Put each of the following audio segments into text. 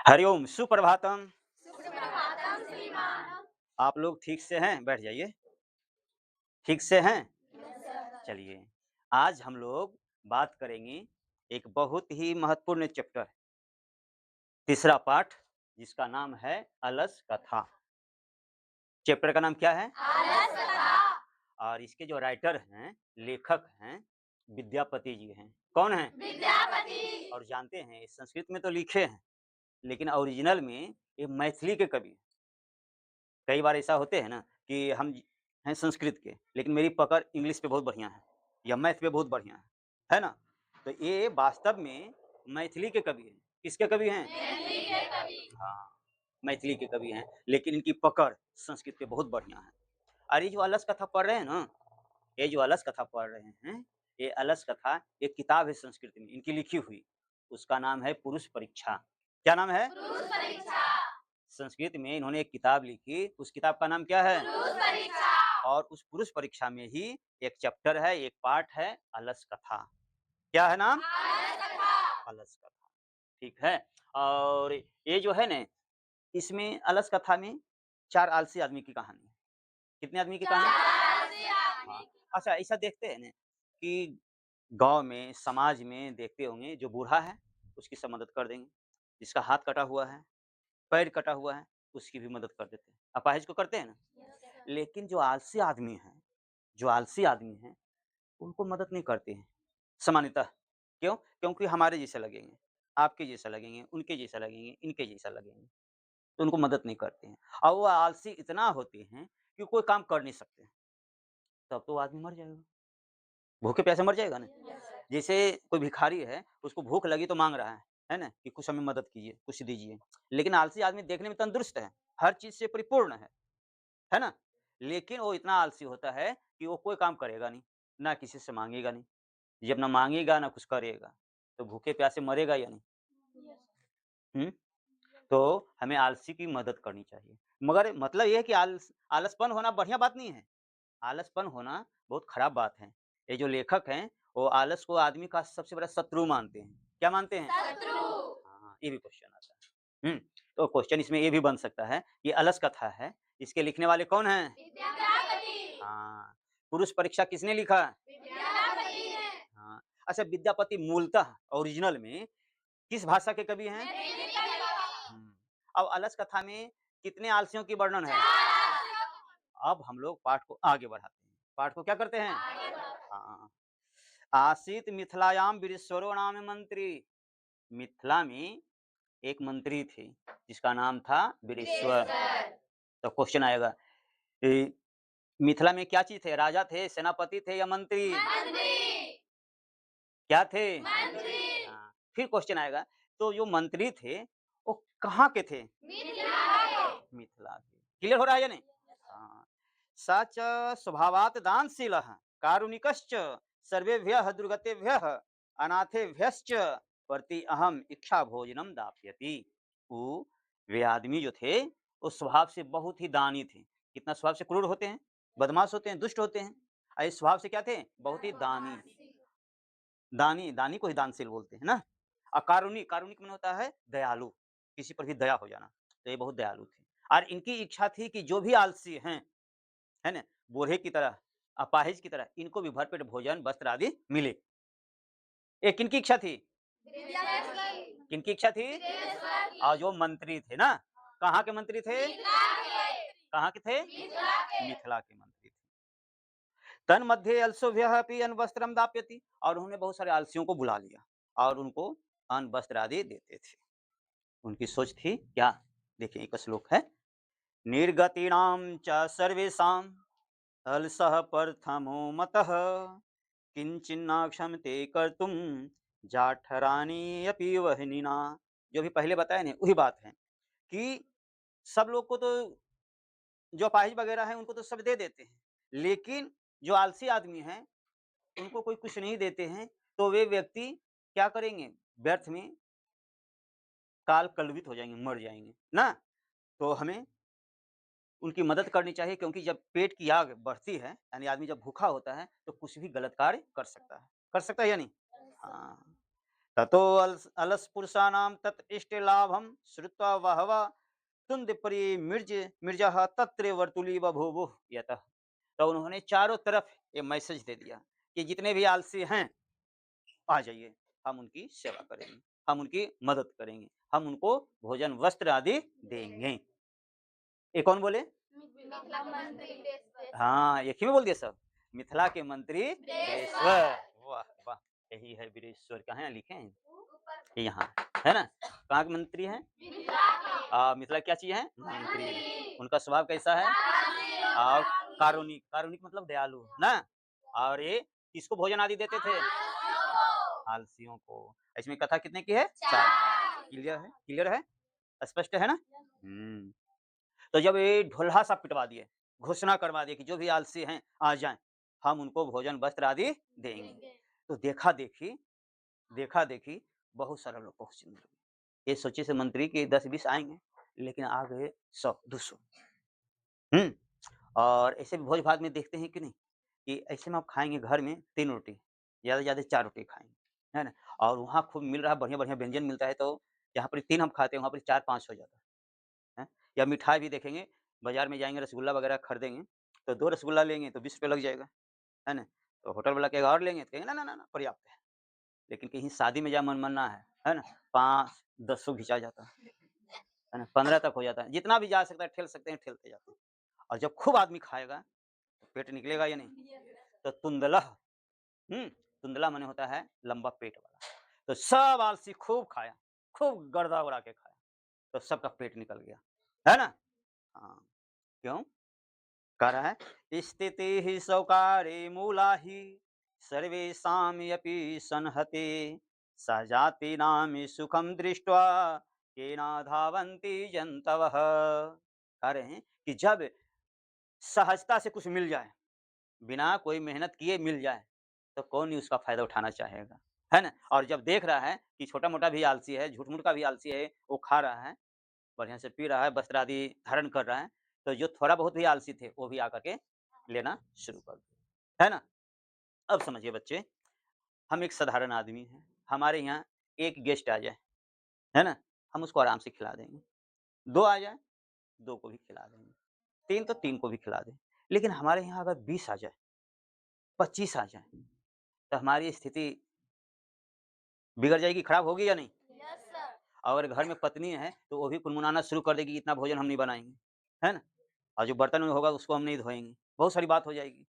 हरिओम, सुप्रभातम। सुप्रभातम श्रीमान। आप लोग ठीक से हैं? बैठ जाइए। ठीक से हैं? Yes sir. चलिए, आज हम लोग बात करेंगे एक बहुत ही महत्वपूर्ण चैप्टर, तीसरा पाठ, जिसका नाम है अलस कथा। चैप्टर का नाम क्या है? आलस कथा। और इसके जो राइटर हैं, लेखक हैं, विद्यापति जी हैं। कौन हैं? विद्यापति। और जानते हैं, ये संस्कृत में तो लिखे हैं, लेकिन ओरिजिनल में ये मैथिली के कवि हैं। कई बार ऐसा होते हैं ना कि हम हैं संस्कृत के, लेकिन मेरी पकड़ इंग्लिश पे बहुत बढ़िया है या मैथ पे बहुत बढ़िया है ना? तो ये वास्तव में मैथिली के कवि हैं। किसके कवि हैं? मैथिली के कवि। हाँ, मैथिली के कवि हैं, लेकिन इनकी पकड़ संस्कृत पे बहुत बढ़िया है। और ये जो अलस कथा पढ़ रहे हैं ना, ये जो अलस कथा पढ़ रहे हैं, ये अलस कथा एक किताब है संस्कृत में, इनकी लिखी हुई। उसका नाम है पुरुष परीक्षा। क्या नाम है? पुरुष परीक्षा। संस्कृत में इन्होंने एक किताब लिखी, उस किताब का नाम क्या है? पुरुष परीक्षा। और उस पुरुष परीक्षा में ही एक चैप्टर है, एक पार्ट है अलस कथा। क्या है नाम? आलस कथा। अलस कथा। ठीक है। और ये जो है ना, इसमें अलस कथा में 4 आलसी आदमी की कहानी है। कितने आदमी की कहानी? चार से आदमी हाँ। की। अच्छा, ऐसा देखते हैं ना कि गाँव में, समाज में देखते होंगे, जो बूढ़ा है, उसकी सब मदद कर देंगे। जिसका हाथ कटा हुआ है, पैर कटा हुआ है, उसकी भी मदद कर देते हैं। अपाहिज को करते हैं ना? Yes sir. लेकिन जो आलसी आदमी हैं, उनको मदद नहीं करते हैं, सामान्यतः। क्यों? क्योंकि हमारे जैसे लगेंगे, आपके जैसा लगेंगे, उनके जैसा लगेंगे, इनके जैसा लगेंगे, तो उनको मदद नहीं करते हैं। और वो आलसी इतना होते हैं कि कोई काम कर नहीं सकते हैं, तब तो वो आदमी मर जाएगा, भूखे प्यासे मर जाएगा ना। Yes sir. जैसे कोई भिखारी है, उसको भूख लगी तो माँग रहा है ना? कि कुछ हमें मदद कीजिए, कुछ दीजिए। लेकिन आलसी आदमी देखने में तंदुरुस्त है, हर चीज़ से परिपूर्ण है ना? लेकिन वो इतना आलसी होता है कि वो कोई काम करेगा नहीं, ना किसी से माँगेगा नहीं। जब ना माँगेगा, ना कुछ करेगा, तो भूखे प्यासे मरेगा या नहीं? यस हुँ? तो हमें आलसी की मदद करनी चाहिए। मगर मतलब ये है कि आलसपन होना बढ़िया बात नहीं है। आलसपन होना बहुत खराब बात है। ये जो लेखक हैं, वो आलस को आदमी का सबसे बड़ा शत्रु मानते हैं। क्या मानते हैं? शत्रु। हाँ, ये भी क्वेश्चन आता है। तो क्वेश्चन इसमें ये भी बन सकता है, ये अलस कथा है, इसके लिखने वाले कौन हैं? विद्यापति। हाँ, पुरुष परीक्षा किसने लिखा? विद्यापति ने। हाँ, अच्छा, विद्यापति मूलतः ओरिजिनल में किस भाषा के कवि हैं? मैथिली कवि। हुँ, अब अलस कथा में कितने आलसियों की वर्णन है? चार। अब हम लोग पाठ को आगे बढ़ाते हैं। पाठ को क्या करते हैं? आगे बढ़ो। हाँ, आसीत मिथिलायां वीरेश्वरो नाम मंत्री। मिथिला में एक मंत्री थे, जिसका नाम था वीरेश्वर। वीरेश्वर। तो क्वेश्चन आएगा, ए, मिथिला में क्या चीज़ थे? राजा थे, सेनापति थे या मंत्री? मंत्री। क्या थे? मंत्री। हाँ, फिर क्वेश्चन आएगा, तो जो मंत्री थे, वो कहाँ के थे? मिथिला के। मिथिला के। क्लियर हो रहा है या नहीं? हाँ। स च स्वभावात् दानशीलः कारुणिकश्च सर्वेभ्यः दुर्गतेभ्यः अनाथेभ्यश्च प्रति अहम् इच्छाभोजनं दास्यति। वो वे आदमी जो थे, वो स्वभाव से बहुत ही दानी थे। कितना स्वभाव से क्रूर होते हैं, बदमाश होते हैं, दुष्ट होते हैं। और इस स्वभाव से क्या थे? बहुत ही दानी। दानी, दानी को ही दानशील बोलते हैं ना। कारुणिक, कारुणिक माने होता है दयालु, किसी पर भी दया हो जाना। तो ये बहुत दयालु थे। और इनकी इच्छा थी कि जो भी आलसी हैं, है ना? बूढ़े की तरह, अपाहिज की तरह, इनको भी भरपेट भोजन, वस्त्र आदि मिले। ये किनकी इच्छा थी? विद्यापति। किनकी इच्छा थी? विदेश्वर की। और जो मंत्री थे ना, कहाँ के मंत्री थे? मिथिला के। कहाँ के थे? मिथिला के। मिथिला के मंत्री थे। तन्मध्ये अलसोभ्यः अपि अन्वस्त्रं दास्यति, और उन्होंने बहुत सारे आलसियों को बुला लिया और उनको अन्न, वस्त्र आदि देते थे। उनकी सोच थी क्या? देखिए, एक श्लोक है, निर्गतीनां च सर्वेषां अलसः प्रथमो मतः किंचिन्ना क्षमते कर्तुम जाठरानी अपि वहनिना। जो भी पहले बताया ना, वही बात है कि सब लोग को तो, जो अपाहिज वगैरह है, उनको तो सब दे देते हैं, लेकिन जो आलसी आदमी हैं, उनको कोई कुछ नहीं देते हैं। तो वे व्यक्ति क्या करेंगे? व्यर्थ में काल कलवित हो जाएंगे, मर जाएंगे ना। तो हमें उनकी मदद करनी चाहिए, क्योंकि जब पेट की आग बढ़ती है, यानी आदमी जब भूखा होता है, तो कुछ भी गलत कार्य कर सकता है या नहीं? हाँ। ततो अलसपुरुषाणां तत् इष्टलाभं श्रुत्वा बहवः मिर्जः तत्र वर्तुली बभूवुः यतः। तो उन्होंने चारों तरफ ये मैसेज दे दिया कि जितने भी आलसी हैं, आ जाइए, हम उनकी सेवा करेंगे, हम उनकी मदद करेंगे, हम उनको भोजन, वस्त्र आदि देंगे। ये कौन बोले? मिथिला मंत्री हाँ, एक ही में बोल दिया सब। मिथिला के मंत्री बृहस्पति। वाह, वाह! यही है वीरेश्वर, कहाँ हैं लिखे हैं? ये यहाँ, है ना? कहाँ के मंत्री हैं? मिथिला क्या चीज़ है? मंत्री। उनका स्वभाव कैसा है? और कारुणिक, कारुणिक मतलब दयालु, ना? और ये किसको भोजन आदि देते थे? आलसियों को। इसमें कथा कितने की है? 4। क्लियर है? क्लियर है? स्पष्ट है ना? हुँ। तो जब ये ढोलहा सा पिटवा दिए, घोषणा करवा दिए कि जो भी आलसी हैं आ जाएँ, हम उनको भोजन, वस्त्र आदि देंगे। तो देखा-देखी बहुत सारे लोग पहुँचने लगे। ये सोचे से मंत्री कि 10-20 आएँगे, लेकिन आ गए 100-200। हुँ? और ऐसे भी भोज-भात में देखते हैं कि नहीं, कि ऐसे में आप खाएँगे घर में 3 रोटी, ज़्यादा से ज़्यादा 4 रोटी खाएँगे, है ना? और वहाँ खूब मिल रहा है, बढ़िया-बढ़िया व्यंजन मिलता है, तो जहाँ पर 3 हम खाते हैं, वहाँ पर 4-5 हो जाता है। हैं? या मिठाई भी देखेंगे, बाज़ार में जाएँगे रसगुल्ला वगैरह खरीदेंगे, तो 2 रसगुल्ला लेंगे तो ₹20 लग जाएगा, है ना? तो होटल वाला कहेगा और लेंगे? तो कहेंगे, "ना, ना, ना, ना, पर्याप्त है।" लेकिन कहीं शादी में जहाँ मनमना है ना? 5-10 घिंचा जाता है ना? 15 तक हो जाता है। जितना भी जा सकता है ठेल सकते हैं, ठेलते जाते हैं। और जब खूब आदमी खाएगा, तो पेट निकलेगा या नहीं? तो तुंदलह, तुंदला माने होता है लंबा पेट वाला। तो सब आलसी खूब खाया, खूब गर्दा उड़ा के खाया, तो सबका पेट निकल गया, है ना? हाँ, क्यों? कह रहा है स्थितिः सौकारे मूला हि सर्वेषाम्यपि संहते स जातीनां सुखं दृष्ट्वा केना धावन्ति जन्तवः। कह रहे हैं कि जब सहजता से कुछ मिल जाए, बिना कोई मेहनत किए मिल जाए, तो कौन नहीं उसका फ़ायदा उठाना चाहेगा, है ना? और जब देख रहा है कि छोटा-मोटा भी आलसी है, झूठ-मूठ का भी आलसी है, वो खा रहा है, बढ़िया से पी रहा है, वस्त्र आदि धारण कर रहा है, तो जो थोड़ा बहुत भी आलसी थे, वो भी आकर के लेना शुरू कर दिए, है ना? अब समझिए बच्चे, हम एक साधारण आदमी हैं, हमारे यहाँ एक गेस्ट आ जाए, है ना? हम उसको आराम से खिला देंगे, 2 आ जाए, 2 को भी खिला देंगे, 3 तो 3 को भी खिला दें। लेकिन हमारे यहाँ अगर 20 आ जाए, 25 आ जाए, तो हमारी स्थिति बिगड़ जाएगी, खराब होगी या नहीं? Yes sir. अगर घर में पत्नी है, तो वो भी कुनमुनाना शुरू कर देगी, इतना भोजन हम नहीं बनाएँगे, है ना? और जो बर्तन में होगा उसको हम नहीं धोएँगे, बहुत सारी बात हो जाएगी।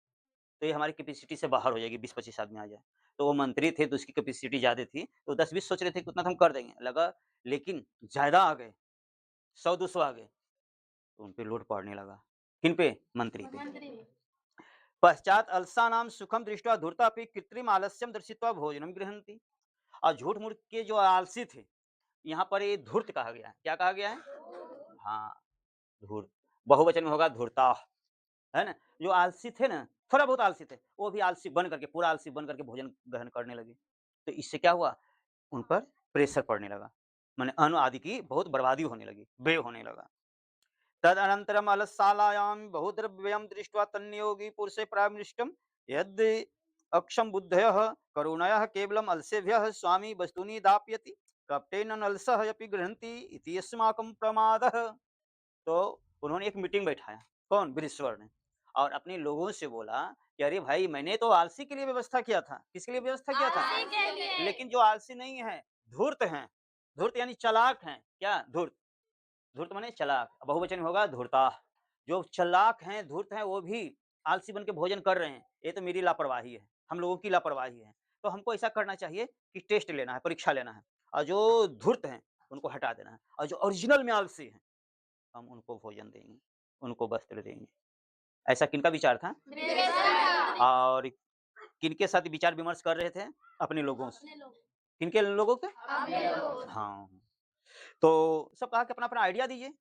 तो ये हमारी कैपेसिटी से बाहर हो जाएगी, 20-25 आदमी आ जाए। तो वो मंत्री थे तो उसकी कैपेसिटी ज़्यादा थी, तो 10-20 सोच रहे थे कि उतना तो हम कर देंगे, लगा लेकिन ज़्यादा आ गए, 100-200 आ गए, तो उन पे लोड पड़ने लगा। किन पे? मंत्री पे। मंत्री। पश्चात् अलसानां सुखं दृष्ट्वा धूर्तापि कृत्रिम आलस्यं दर्शित्वा भोजनं गृह्णन्ति। और झूठ-मूठ के जो आलसी थे, यहाँ पर ये धूर्त कहा गया है। क्या कहा गया है? हाँ, धूर्त। बहुवचन में होगा धूर्ताः, है ना? जो आलसी थे ना, थोड़ा बहुत आलसी थे, वो भी आलसी बन करके, पूरा आलसी बन करके भोजन ग्रहण करने लगे। तो इससे क्या हुआ? उन पर प्रेशर पड़ने लगा। माने अन्न आदि की बहुत बर्बादी होने लगी, व्यय होने लगा। तदनन्तरम् अलस्सालायां बहुद्रव्यं दृष्ट्वा तन्नियोगी पुरुषे प्राविष्टं यद् अक्षम बुद्धयः करुणया केवलम् अलसेभ्यः स्वामी वस्तूनि दापयति कपटेन नलसः अपि गृह्णन्ति इति अस्माकं प्रमादः। तो उन्होंने एक मीटिंग बैठाया, कौन? बृहस्पति ने, और अपने लोगों से बोला कि अरे भाई, मैंने तो आलसी के लिए व्यवस्था किया था। किसके लिए व्यवस्था किया था? आलसी के लिए। लेकिन जो आलसी नहीं है, धूर्त हैं, धूर्त यानी चालाक हैं। क्या? धूर्त। धूर्त माने चालाक, बहुवचन में होगा धूर्ताः। जो चालाक हैं, धूर्त हैं, वो भी आलसी बन के भोजन कर रहे हैं। ये तो मेरी लापरवाही है, हम लोगों की लापरवाही है। तो हमको ऐसा करना चाहिए कि टेस्ट लेना है, परीक्षा लेना है, और जो धूर्त हैं, उनको हटा देना है, और जो ओरिजिनल में आलसी हैं, हम उनको भोजन देंगे, उनको वस्त्र देंगे। ऐसा किनका विचार था? बृहस्पति। और किनके साथ विचार-विमर्श कर रहे थे? अपने लोगों से। अपने लोग। किनके लोगों के? अपने लोग। हाँ, तो सब कहा कि अपना-अपना आइडिया दीजिए।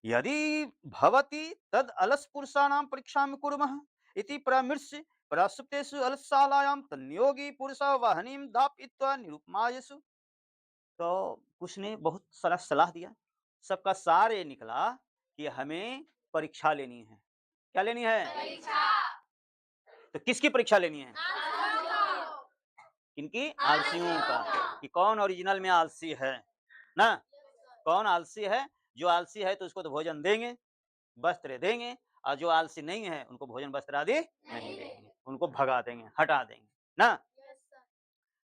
यदि भवति तद् अलसपुरुषाणां परीक्षां कुर्मः इति परामर्श्य प्रसुप्तेषु अलसशालायां तन्नियोगी पुरुषः वाहिनीं दापयित्वा निरुपमायेषु। तो कुछ ने बहुत सारा सलाह दिया। सबका सार ये निकला कि हमें परीक्षा लेनी है। क्या लेनी है? परीक्षा। तो किसकी परीक्षा लेनी है? आलसियों को। किनकी? आलसियों का। कि कौन ओरिजिनल में आलसी है ना? कौन आलसी है? जो आलसी है तो उसको तो भोजन देंगे, वस्त्र देंगे, और जो आलसी नहीं है उनको भोजन वस्त्र आदि नहीं देंगे, उनको भगा देंगे, हटा देंगे ना।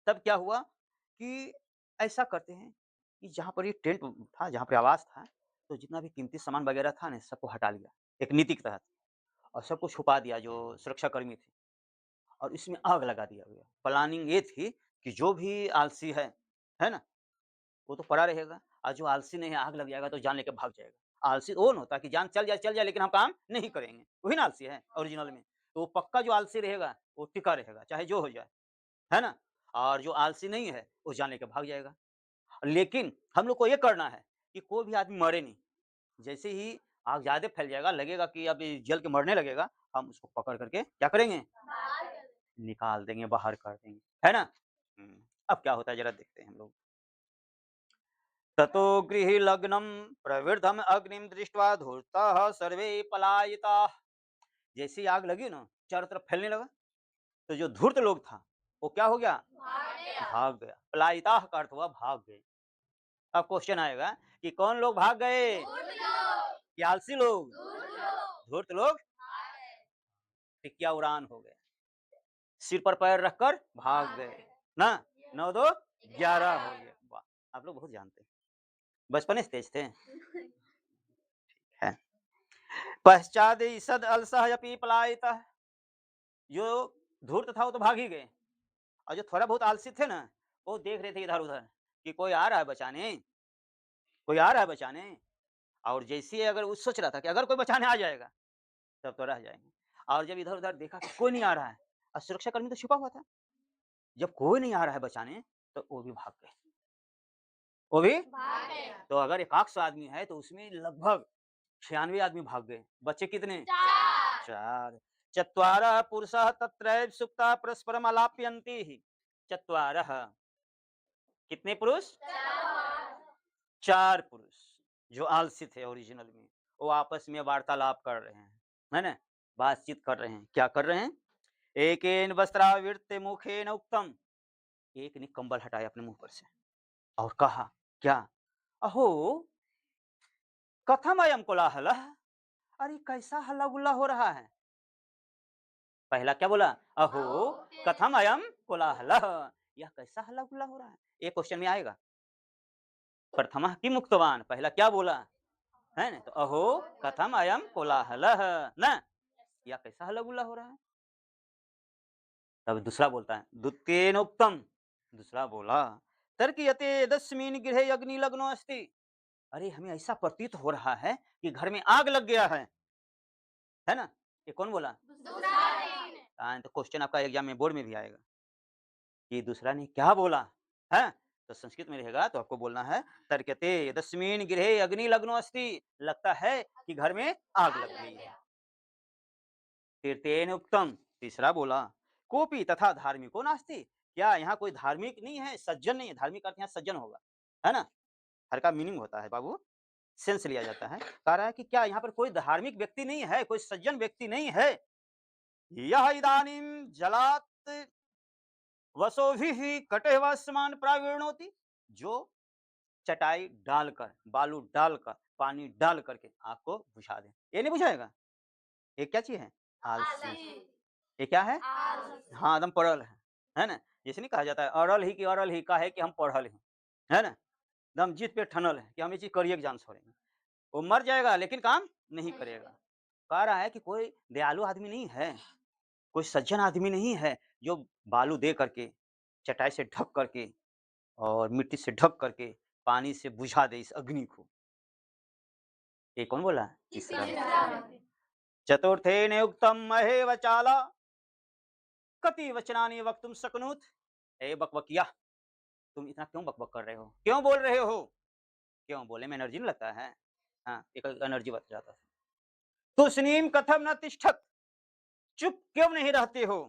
तब क्या हुआ कि ऐसा करते हैं कि जहाँ पर ये टेंट था, जहाँ पे आवास था, तो जितना भी कीमती सामान वगैरह था ना, सबको हटा लिया एक नीति के तहत, और सबको छुपा दिया जो सुरक्षाकर्मी थे, और इसमें आग लगा दिया गया। प्लानिंग ये थी कि जो भी आलसी है ना? वो तो पड़ा रहेगा, और जो आलसी नहीं है आग लग जाएगा तो जान लेके भाग जाएगा। आलसी तो वो ना होता कि जान चल जाए लेकिन हम काम नहीं करेंगे, वही ना आलसी है ओरिजिनल में। तो वो पक्का जो आलसी रहेगा वो टिका रहेगा, चाहे जो हो जाए, है ना? और जो आलसी नहीं है वो जान लेके भाग जाएगा। लेकिन हम लोग को ये करना है कि कोई भी आदमी मरे नहीं। जैसे ही आग ज़्यादा फैल जाएगा, लगेगा कि अब ये जल के मरने लगेगा, हम उसको पकड़ करके क्या करेंगे? निकाल देंगे, बाहर कर देंगे, है ना? अब क्या होता है ज़रा देखते हैं हम लोग। ततो गृहलग्नं प्रवृद्धम् अग्निं दृष्ट्वा धूर्तः सर्वे पलायिताः। जैसे ही आग लगी ना, चारों तरफ फैलने लगा, तो जो धूर्त लोग था, वो क्या हो गया? भाग गया। पलायिताः का अर्थ हुआ भाग गए। अब क्वेश्चन आएगा कि कौन लोग भाग गए? कि आलसी लोग? धूर्त लोग टिकिया उड़ान हो गए, सिर पर पैर रखकर भाग गए ना। 9 2 11 हो गए। वाह, आप लोग बहुत जानते हैं, बचपन से तेज थे। है पश्चात ईषद अलसः अपि पलायितः। जो धूर्त था वो तो भाग ही गए, और जो थोड़ा बहुत आलसी थे ना, वो देख रहे थे इधर उधर कि कोई आ रहा है बचाने, कोई आ रहा है बचाने। और जैसे ही अगर वो सोच रहा था कि अगर कोई बचाने आ जाएगा तब तो रह जाएंगे, और जब इधर उधर देखा कि कोई नहीं आ रहा है, और सुरक्षाकर्मी तो छुपा हुआ था, जब कोई नहीं आ रहा है बचाने तो वो भी भाग गए। वो भी तो अगर 100 आदमी है तो उसमें लगभग 96 आदमी भाग गए। बचे कितने? 4। चत्वारः पुरुषः तत्रैव सुप्ताः परस्परम् आलापयन्ति। चत्वारः कितने पुरुष? 4 पुरुष जो आलसी थे ओरिजिनल में, वो आपस में वार्तालाप कर रहे हैं, है ना? बातचीत कर रहे हैं। क्या कर रहे हैं? एकेन वस्त्रावृत्य मुखेन उक्तम। एक ने कंबल हटाया अपने मुंह पर से और कहा, क्या? अहो कथम अयम कोलाहलः। अरे कैसा हल्ला गुल्ला हो रहा है। पहला क्या बोला? अहो कथम अयम कोलाहलः। यह कैसा हल्ला गुल्ला हो रहा है, ये क्वेश्चन में आएगा। प्रथमः किम उक्तवान, पहला क्या बोला, है ना? तो अहो कथम अयम कोलाहलः ना, यह कैसा हल्ला गुल्ला हो रहा है। तब दूसरा बोलता है द्वितीयेन उक्तम। दूसरा बोला तर्कयते यदस्मिन् गृहे अग्नि लग्नो अस्ति। अरे हमें ऐसा प्रतीत हो रहा है कि घर में आग लग गया है ना? ये कौन बोला? तो क्वेश्चन आपका एग्जाम में बोर्ड में भी आएगा कि दूसरा ने क्या बोला, है? तो संस्कृत में रहेगा तो आपको बोलना है तर्कते यदस्मिन् गृहे अग्नि लग्नो अस्ति। लगता है कि घर में आग लग गई है। तृतीयेन उक्तम। तीसरा बोला कोपी तथा धार्मिको नास्ति। क्या यहाँ कोई धार्मिक नहीं है, सज्जन नहीं है? धार्मिक अर्थ यहाँ सज्जन होगा, है ना? हर का मीनिंग होता है बाबू, सेंस लिया जाता है। कह रहा है कि क्या यहाँ पर कोई धार्मिक व्यक्ति नहीं है, कोई सज्जन व्यक्ति नहीं है? यह इदानीम जलात वसोभिः कटेवस्मान प्रावीणोति। जो चटाई डालकर, बालू डालकर, पानी डाल करके आग को बुझा दे। ये नहीं बुझाएगा। ये क्या चीज है? आलसी। ये क्या है? हाँ एकदम पढ़ल है ना? जैसे नहीं कहा जाता है अड़ल ही की अड़ल ही का है कि हम पढ़ल ही, है ना? एकदम जिद पे ठनल है कि हम ये चीज करिए एग्जाम छोड़ेंगे। वो मर जाएगा लेकिन काम नहीं करेगा। कह रहा है कि कोई दयालु आदमी नहीं है, कोई सज्जन आदमी नहीं है जो बालू दे करके, चटाई से ढक करके और मिट्टी से ढक करके पानी से बुझा दे इस अग्नि को। ये कौन बोला? तीसरा। चतुर्थेन उक्तम महेव चाला कति वचनानि वक्तुम शक्नुत। ए बकबकिया, तुम इतना क्यों बकबक कर रहे हो, क्यों बोल रहे हो? क्यों बोले में एनर्जी नहीं लगता है? हाँ, एक एनर्जी बच जाता है। तुष्णीम कथम न तिष्ठत। चुप क्यों नहीं रहते हो?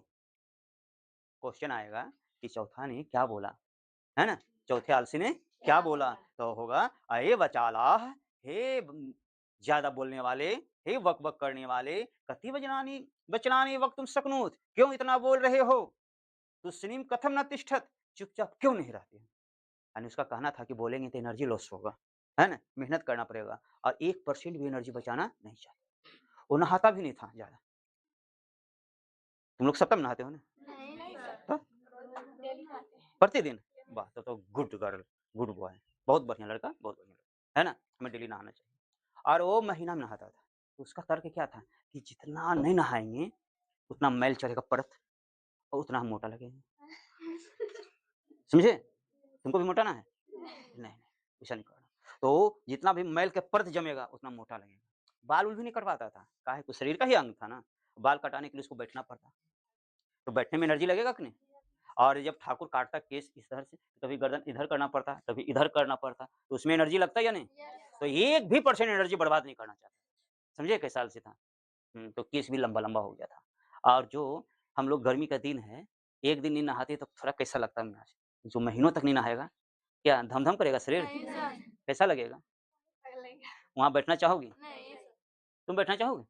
क्वेश्चन आएगा कि चौथा ने क्या बोला, है ना? चौथे आलसी ने क्या बोला? तो होगा अये वचालाह। हे ज्यादा बोलने वाले, हे बकबक करने वाले, कति वचनानि वचनानि वक्तुम शक्नुत। क्यों इतना बोल रहे हो? तुष्णीम कथम न तिष्ठत, चुपचाप क्यों नहीं रहते हैं? यानी उसका कहना था कि बोलेंगे तो एनर्जी लॉस होगा, है ना? मेहनत करना पड़ेगा और 1% भी एनर्जी बचाना नहीं चाहता। वो नहाता भी नहीं था ज़्यादा। तुम लोग सब तब नहाते हो ना? नहीं सर। तो डेली खाते हैं। प्रतिदिन? वाह! तब तो गुड गर्ल, गुड बॉय, बहुत बढ़िया लड़का, बहुत बढ़िया लड़का, है ना? हमें डेली नहाना चाहिए और वो महीना में नहाता था। तो उसका तर्क क्या था कि जितना नहीं नहाएँगे, उतना मैल चढ़ेगा परत और उतना हम मोटा लगेंगे। समझे? तुमको भी मोटाना है? नहीं, नहीं, ऐसा नहीं करना। तो जितना भी मैल के परत जमेगा, उतना मोटा लगेगा। बाल-वूल भी नहीं कटवाता था, काहे को शरीर का ही अंग था ना। बाल कटाने के लिए उसको बैठना पड़ता। तो बैठने में एनर्जी लगेगा कि नहीं? और जब ठाकुर काटता केस इधर से, कभी गर्दन इधर करना पड़ता, कभी इधर करना पड़ता, तो उसमें एनर्जी लगता है या नहीं? यस तो 1 भी परसेंट एनर्जी बर्बाद नहीं करना चाहता। समझे कैसा आलसी था? तो केस भी लंबा-लंबा हो गया था। और जो हम लोग गर्मी का दिन है, 1 दिन नहीं नहाते तो थोड़ा कैसा लगता है मियाज? जो महीनों तक नहीं नहाएगा, क्या धम-धम करेगा शरीर? नहीं सर। कैसा लगेगा? लगेगा। वहाँ बैठना चाहोगी? नहीं सर। तुम बैठना चाहोगे?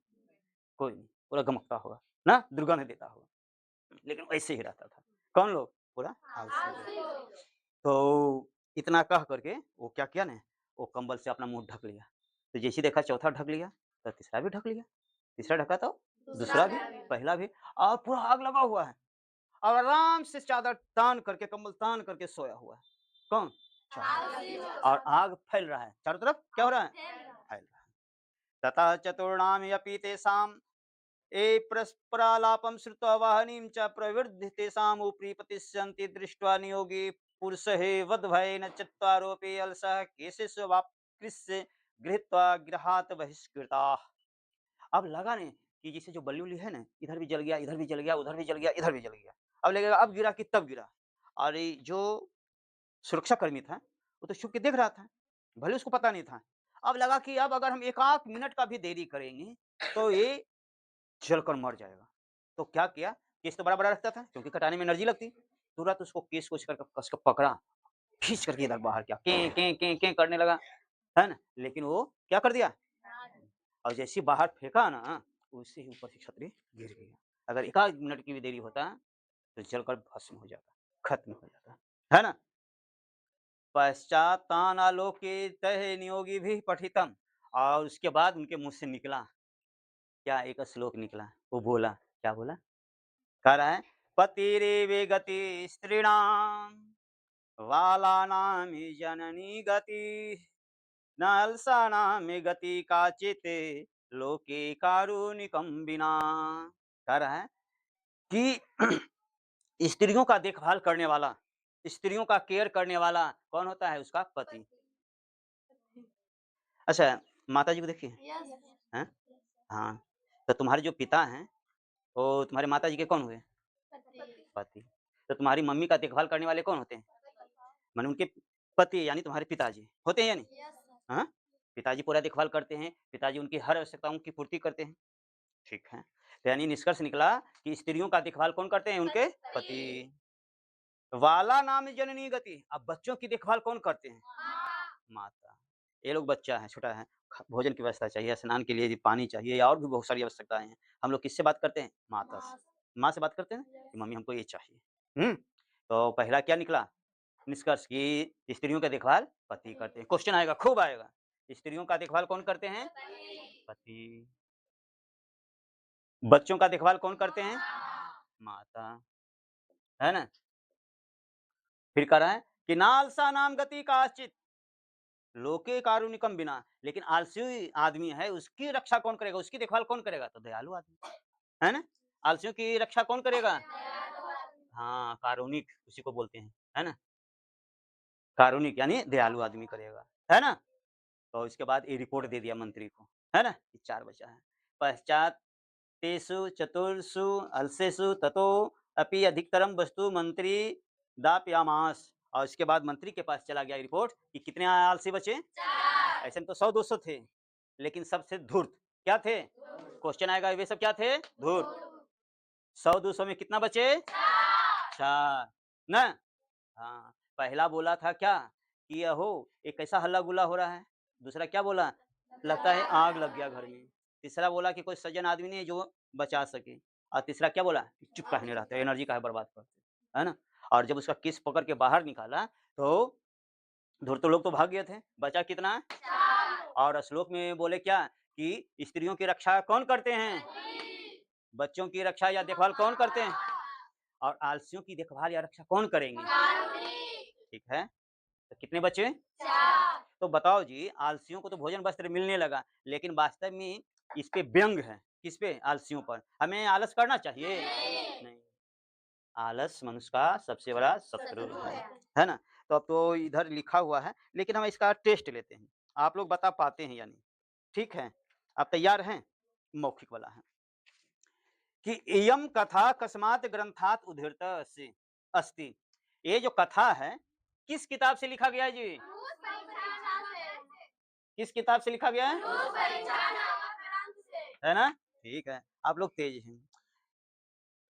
कोई नहीं, पूरा गमकता होगा, ना? दुर्गंध देता होगा, लेकिन वैसे ही रहता था। कौन लोग? पूरा आलसी लोग। आलसी लोग। तो इतना कह कर के वो क्या किया ना, वो कंबल से अपना मुँह ढक लिया। तो जैसे ही देखा चौथा ढक लिया, तो तीसरा भी ढक लिया। तीसरा ढका तो दूसरा दूसरा भी, भी। पहला भी और पूरा आग लगा हुआ है और आराम से चादर तान करके, कंबल तान करके सोया हुआ है। कौन? चादर। आलसी लोग। और आग फैल रहा है। चारों तरफ क्या हो रहा है? फैल रहा। फैल रहा है। ततः चतुर्णामपि तेषां ये परस्परालापं श्रुत्वा वाहिनीं च प्रवृद्धि तेषाम् उपरि प्रतिष्ठन्ति दृष्ट्वा नियोगी पुरुषेवद्भयेन चत्वारोऽपि अलसः केशेष्वाप्कृष्य गृहीत्वा गृहात् बहिष्कृताः। अब लगा नहीं कि जैसे जो बल्ली-वल्ली है ना, इधर भी जल गया, इधर भी जल गया, उधर भी जल गया, इधर भी जल गया। अब लगेगा अब गिरा कि तब गिरा। और ये जो सुरक्षाकर्मी था, वो तो छुप के देख रहा था, भले उसको पता नहीं था। अब लगा कि अब अगर हम 1 आध मिनट का भी देरी करेंगे, तो ये जलकर मर जाएगा। तो क्या किया, केस तो बड़ा-बड़ा रखता था क्योंकि कटाने में एनर्जी लगती। तुरंत उसको केस को इस करके कस के पकड़ा, खींच करके इधर बाहर किया, कें, कें, कें, कें करने लगा, है ना? लेकिन वो क्या कर दिया और जैसे ही बाहर फेंका ना, उससे ही ऊपर से छतरी गिर गया। अगर 1 आध मिनट की भी देरी होता, तो जलकर भस्म हो जाता, खत्म हो जाता, है ना? पश्चातानालोके तैः नियोगिभिः पठितम् और उसके बाद उनके मुँह से निकला, क्या एक श्लोक निकला, वो बोला, क्या बोला? कह रहा है, पतिरेवे गति स्त्रीणाम बालानां हि जननी गति न अलसानां मे गति काचित् लोके कारुणिकं विना। कह रहा है कि स्त्रियों का देखभाल करने वाला, स्त्रियों का केयर करने वाला कौन होता है? उसका पति। अच्छा, माताजी को देखिए, यस। हैं? हाँ, तो तुम्हारे जो पिता हैं, वो तुम्हारे माताजी के कौन हुए? पति। पति। तो तुम्हारी मम्मी का देखभाल करने वाले कौन होते हैं? माने उनके पति यानी तुम्हारे पिताजी, होते हैं या नहीं? Yes sir. हाँ? पिताजी पूरा देखभाल करते हैं, पिताजी उनकी हर आवश्यकताओं की पूर्ति करते हैं, ठीक है। तो यानी निष्कर्ष निकला कि स्त्रियों का देखभाल कौन करते हैं? उनके पति। वाला नाम जननी गति, अब बच्चों की देखभाल कौन करते हैं? माता। ये लोग बच्चा है, छोटा है, भोजन की व्यवस्था चाहिए, स्नान के लिए भी पानी चाहिए या और भी बहुत सारी आवश्यकताएँ हैं। हम लोग किससे बात करते हैं? माता से। माँ से बात करते हैं ना कि मम्मी हमको ये चाहिए। तो पहला क्या निकला निष्कर्ष कि स्त्रियों का देखभाल पति करते हैं। क्वेश्चन आएगा, खूब आएगा। स्त्रियों का देखभाल कौन करते हैं? पति। बच्चों का देखभाल कौन करते हैं? माता। है ना? फिर कह रहा है कि नालसा नाम गति काश्चित लोके कारुणिकम बिना, लेकिन आलसी आदमी है, उसकी रक्षा कौन करेगा? उसकी देखभाल कौन करेगा? तो दयालु आदमी, है ना? आलसियों की रक्षा कौन करेगा? हाँ, कारुणिक उसी को बोलते हैं, है ना? कारुणिक यानी दयालु आदमी करेगा, है ना? तो इसके बाद ये रिपोर्ट दे दिया मंत्री को, है ना? कि 4 बचा है। पश्चात तेषु चतुर्षु अलसेषु ततो अपि अधिकतरम वस्तु मंत्री दापयामास और इसके बाद मंत्री के पास चला गया रिपोर्ट कि कितने आलसी बचे? 4। ऐसे में तो 100-200 थे, लेकिन सबसे धूर्त क्या थे? क्वेश्चन आएगा वे सब क्या थे? धूर्त। 100-200 में कितना बचे? 4 ना? हाँ, पहला बोला था क्या कि अहो ये कैसा हल्ला-गुल्ला हो रहा है? दूसरा क्या बोला? लगता है आग लग गया घर में। तीसरा बोला कि कोई सज्जन आदमी नहीं है जो बचा सके और तीसरा क्या बोला? चुप काहे नहीं रहते, एनर्जी काहे बर्बाद करते? है ना? और जब उसका केस पकड़ के बाहर निकाला तो धूर्त लोग तो भाग गए थे, बचा कितना? 4 और श्लोक में बोले क्या कि स्त्रियों की रक्षा कौन करते हैं? बच्चों की रक्षा या देखभाल कौन करते हैं? और आलसियों की देखभाल या रक्षा कौन करेंगे? ठीक है, तो कितने बचे? 4 तो बताओ जी, आलसियों को तो भोजन वस्त्र मिलने लगा, लेकिन वास्तव में इस पे व्यंग है, किस पे? आलसियों पर। हमें आलस करना चाहिए? नहीं। आलस मनुष्य का सबसे बड़ा शत्रु है ना? तो अब तो इधर लिखा हुआ है, लेकिन हम इसका टेस्ट लेते हैं। आप लोग बता पाते हैं या नहीं? ठीक है, आप तैयार हैं? मौखिक वाला है कि इयं कथा कस्मात् ग्रंथात् उद्धृता अस्ति अस्ति। ये जो कथा है, किस किताब से लिखा गया है जी? किस किताब से लिखा गया है? है ना? ठीक है, आप लोग तेज हैं।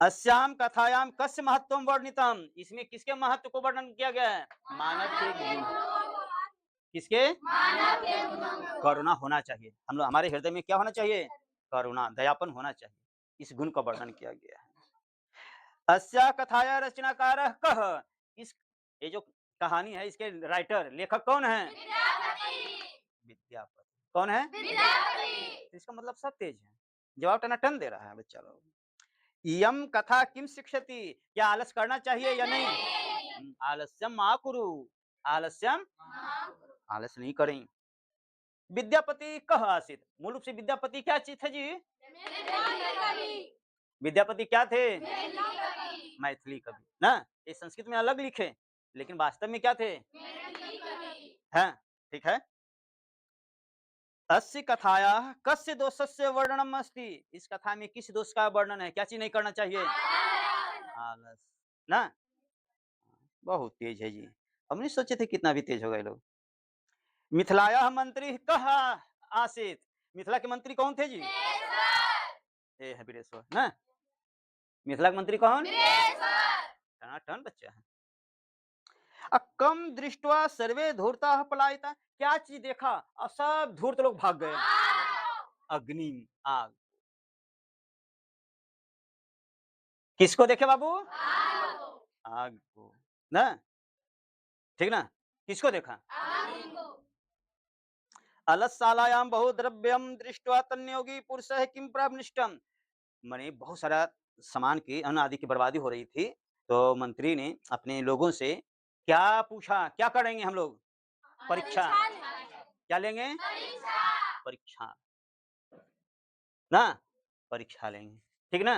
अस्याम कथायां कस्य महत्वम वर्णितम, इसमें किसके महत्व को वर्णन किया गया है? मानव के गुण। किसके? मानव के गुण। करुणा होना चाहिए, हम लोग हमारे हृदय में क्या होना चाहिए? करुणा, दयापन होना चाहिए, इस गुण का वर्णन किया गया है। अस्या कथाया रचनाकारः कः, इस ये जो कहानी है इसके राइटर लेखक कौन है? विद्यापति। कौन है? विद्यापति। इसका मतलब सब तेज है, जवाब टनाटन दे रहा है बच्चा लोग। इयं कथा किम शिक्षति, क्या आलस करना चाहिए या नहीं? आलस्यम मा कुरु, आलस्यम आलस नहीं करें। विद्यापति कह आसित, मूल रूप से विद्यापति क्या चीज थे जी? विद्यापति क्या थे? मैथिली कवि ना। ये संस्कृत में अलग लिखे, लेकिन वास्तव में क्या थे? हैं, ठीक है। अस्य कथाया कस्य दोषस्य वर्णनम अस्ति, इस कथा में किस दोष का वर्णन है? क्या चीज नहीं करना चाहिए? आलस ना। बहुत तेज है जी, हम नहीं सोचे थे कितना भी तेज होगा ये लोग। मिथिलाया मंत्री कह आसित, मिथिला के मंत्री कौन थे जी? ये है वीरेश्वर ना। मिथिला के मंत्री कौन? टनाटन बच्चा है। कम दृष्टवा सर्वे धूर्ता पलायिता, क्या चीज देखा और सब धूर्त लोग भाग गए? अग्नि, आग। किसको देखे बाबू? आग को ना, ठीक ना। किसको देखा? अलसशालायां बहुद्रव्यम दृष्ट्वा तन्योगी पुरुषः किं प्रविष्टम, माने बहुत सारा सामान की अन्न आदि की बर्बादी हो रही थी, तो मंत्री ने अपने लोगों से क्या पूछा? क्या करेंगे हम लोग? परीक्षा। क्या लेंगे? परीक्षा ना, परीक्षा लेंगे, ठीक ना।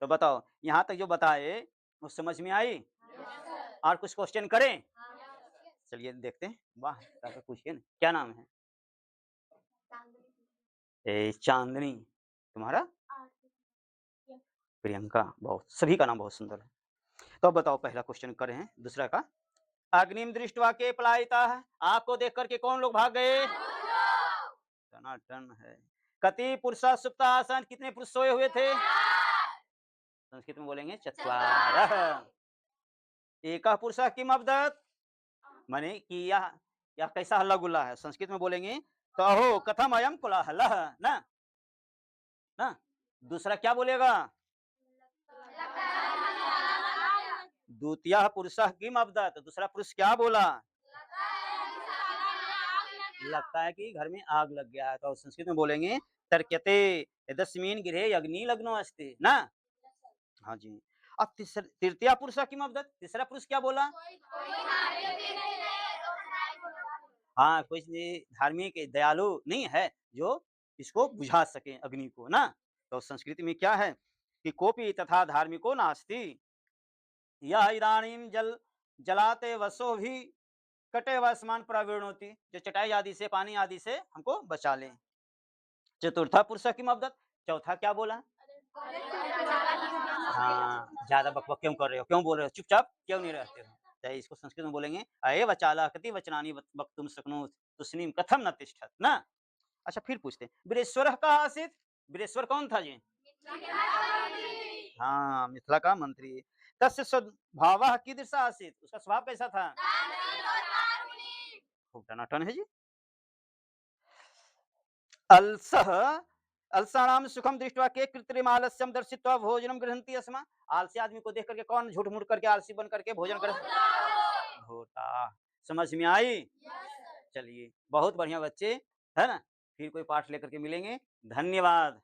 तो बताओ यहाँ तक जो बताए वो समझ में आई? और कुछ क्वेश्चन करें? चलिए देखते हैं। वाह, पूछिए ना, क्या नाम है? चांदनी। तुम्हारा? प्रियंका। बहुत, सभी का नाम बहुत सुंदर है। तो अब बताओ, पहला क्वेश्चन कर रहे हैं, दूसरा का। अग्निम दृष्टवा के पलायिता, आग को देख करके कौन लोग भाग गए? टनाटन है। कति पुरुषा सुप्ता आसन, कितने पुरुष सोए हुए थे? संस्कृत में बोलेंगे चत्वारः। एकः पुरुषः किम अवदत्, माने कि यह कैसा हल्ला गुल्ला है? संस्कृत में बोलेंगे तो अहो कथम अयम कोलाहलः ना। ना, दूसरा क्या बोलेगा? द्वितीयः पुरुषः किम अवदत्, दूसरा पुरुष क्या बोला? लगता है कि घर में आग लग गया है, तो संस्कृत में बोलेंगे तर्क्यते यदस्मिन् गृहे अग्नि लग्नो अस्ति ना। हाँ जी। अब तृतीय पुरुष किम अवदत्, तीसरा पुरुष क्या बोला? हाँ, कोई धार्मिक दयालु नहीं है जो इसको बुझा सके अग्नि को ना। तो संस्कृति में क्या है कि कोपी तथा धार्मिको नास्ति, यह इदानीम जलाते वसो भी कटे वसमान प्रवीणोति, जो चटाई आदि से, पानी आदि से हमको बचा ले। चतुर्था पुरुष किम अवदत्, चौथा क्या बोला? हाँ, ज्यादा बकबक क्यों कर रहे हो, क्यों बोल रहे हो, चुपचाप क्यों नहीं रहते हो? तो इसको संस्कृत में बोलेंगे अये वचाला कति वचनानि वक्तुम शक्नोति तुष्णीम कथम न तिष्ठत् ना। अच्छा, फिर पूछते हैं, वीरेश्वर कहाँ आसित, वीरेश्वर कौन था जी? हाँ, मिथिला का मंत्री। तस्य स्वभावः कीदृशः आसीत्, उसका स्वभाव कैसा था? खूब टनाटन है जी। अलसः अलसाणाम सुखम दृष्ट्वा के कृत्रिम आलस्यम दर्शित्वा भोजनम गृह्णन्ति स्म। आलसी आदमी को देख करके कौन झूठ-मूठ करके आलसी बन करके भोजन करे? होता। समझ में आई? चलिए, बहुत बढ़िया बच्चे, है ना? फिर कोई पाठ लेकर के मिलेंगे। धन्यवाद।